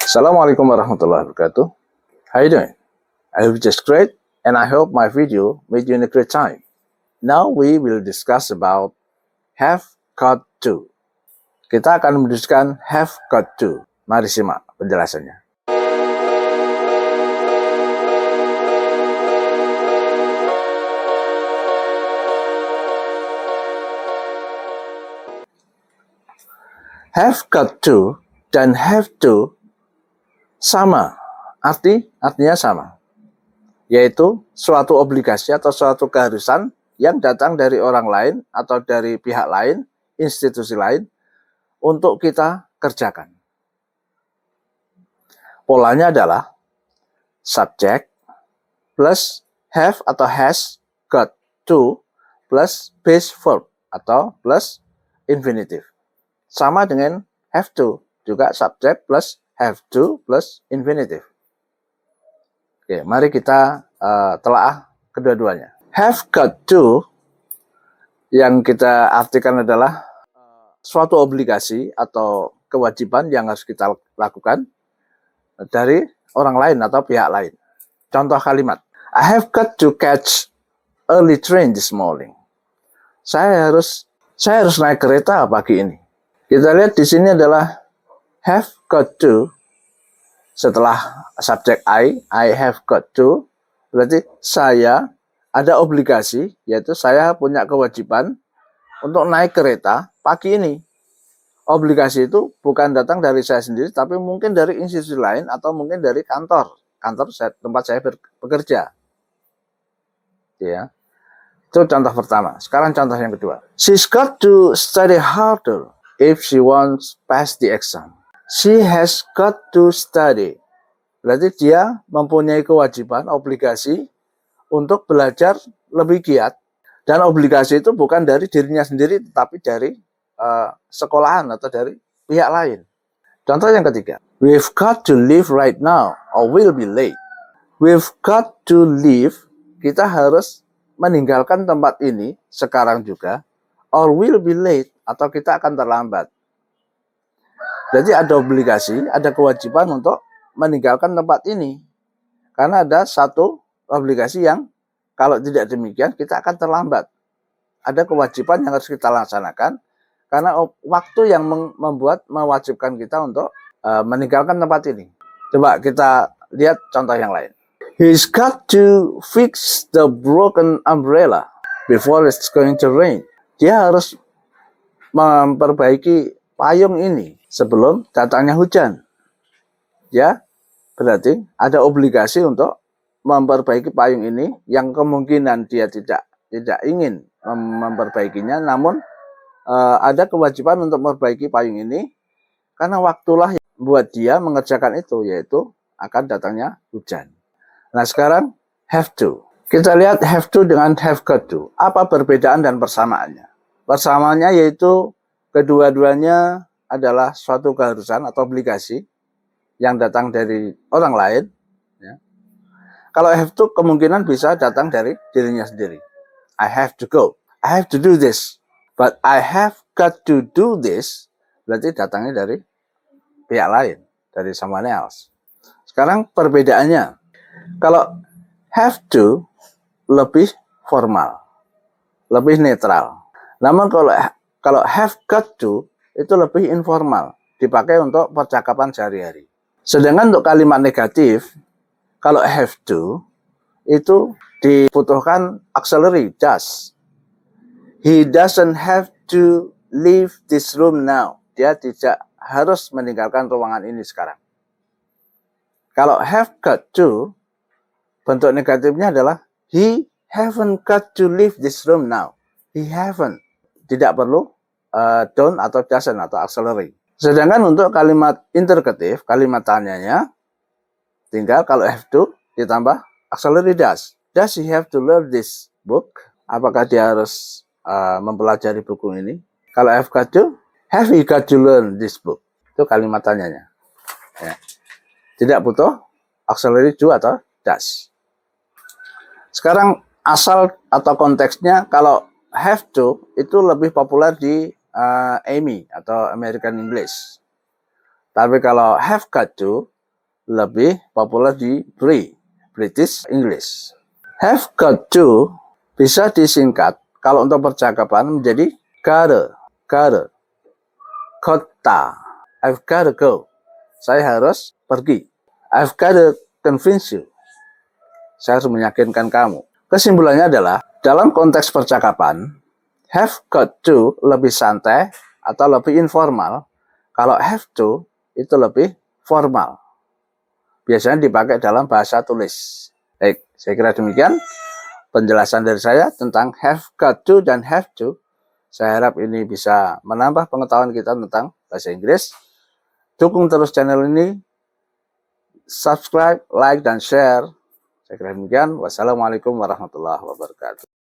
Assalamualaikum warahmatullahi wabarakatuh. How you doing? I hope just great, and I hope my video made you in a great time. Now we will discuss about have got to. Kita akan mendiskusikan have got to. Mari simak penjelasannya. Have got to dan have to sama, artinya sama, yaitu suatu obligasi atau suatu keharusan yang datang dari orang lain atau dari pihak lain, institusi lain, untuk kita kerjakan. Polanya adalah subject plus have atau has got to plus base verb atau plus infinitive. Sama dengan have to, juga subject plus have to plus infinitive. Oke, mari kita telaah kedua-duanya. Have got to yang kita artikan adalah suatu obligasi atau kewajiban yang harus kita lakukan dari orang lain atau pihak lain. Contoh kalimat, I have got to catch early train this morning. Saya harus naik kereta pagi ini. Kita lihat di sini adalah have got to setelah subjek I have got to, berarti saya ada obligasi, yaitu saya punya kewajiban untuk naik kereta pagi ini. Obligasi itu bukan datang dari saya sendiri, tapi mungkin dari institusi lain atau mungkin dari kantor tempat saya bekerja. Ya. Itu contoh pertama. Sekarang contoh yang kedua. She's got to study harder if she wants pass the exam. She has got to study. Berarti dia mempunyai kewajiban, obligasi untuk belajar lebih giat. Dan obligasi itu bukan dari dirinya sendiri, tetapi dari sekolahan atau dari pihak lain. Contoh yang ketiga. We've got to leave right now or we'll be late. We've got to leave. Kita harus meninggalkan tempat ini sekarang juga or we'll be late, atau kita akan terlambat. Jadi ada obligasi, ada kewajiban untuk meninggalkan tempat ini. Karena ada satu obligasi yang kalau tidak demikian kita akan terlambat. Ada kewajiban yang harus kita laksanakan karena waktu yang mewajibkan kita untuk meninggalkan tempat ini. Coba kita lihat contoh yang lain. He's got to fix the broken umbrella before it's going to rain. Dia harus memperbaiki payung ini sebelum datangnya hujan. Ya, berarti ada obligasi untuk memperbaiki payung ini yang kemungkinan dia tidak ingin memperbaikinya, namun ada kewajiban untuk memperbaiki payung ini karena waktulah yang buat dia mengerjakan itu, yaitu akan datangnya hujan. Nah, sekarang have to. Kita lihat have to dengan have got to. Apa perbedaan dan persamaannya? Persamaannya yaitu kedua-duanya adalah suatu keharusan atau obligasi yang datang dari orang lain. Ya. Kalau have to kemungkinan bisa datang dari dirinya sendiri. I have to go. I have to do this. But I have got to do this. Berarti datangnya dari pihak lain. Dari someone else. Sekarang perbedaannya. Kalau have to lebih formal. Lebih netral. Namun kalau have got to itu lebih informal, dipakai untuk percakapan sehari-hari. Sedangkan untuk kalimat negatif, kalau have to itu dibutuhkan auxiliary does. He doesn't have to leave this room now. Dia tidak harus meninggalkan ruangan ini sekarang. Kalau have got to, bentuk negatifnya adalah he haven't got to leave this room now. He haven't. Tidak perlu don't atau doesn't atau auxiliary. Sedangkan untuk kalimat interrogatif, kalimat tanyanya, tinggal kalau have to ditambah auxiliary does. Does he have to learn this book? Apakah dia harus mempelajari buku ini? Kalau have got to, have he got to learn this book? Itu kalimat tanyanya. Ya. Tidak butuh auxiliary do atau does. Sekarang asal atau konteksnya, kalau have to itu lebih populer di AME atau American English. Tapi kalau have got to lebih populer di British English. Have got to bisa disingkat kalau untuk percakapan menjadi gotta. Kota. I've gotta go. Saya harus pergi. I've gotta convince you. Saya harus meyakinkan kamu. Kesimpulannya adalah, dalam konteks percakapan, have got to lebih santai atau lebih informal. Kalau have to, itu lebih formal. Biasanya dipakai dalam bahasa tulis. Baik, saya kira demikian penjelasan dari saya tentang have got to dan have to. Saya harap ini bisa menambah pengetahuan kita tentang bahasa Inggris. Dukung terus channel ini, subscribe, like, dan share. Saya kira demikian. Wassalamualaikum warahmatullahi wabarakatuh.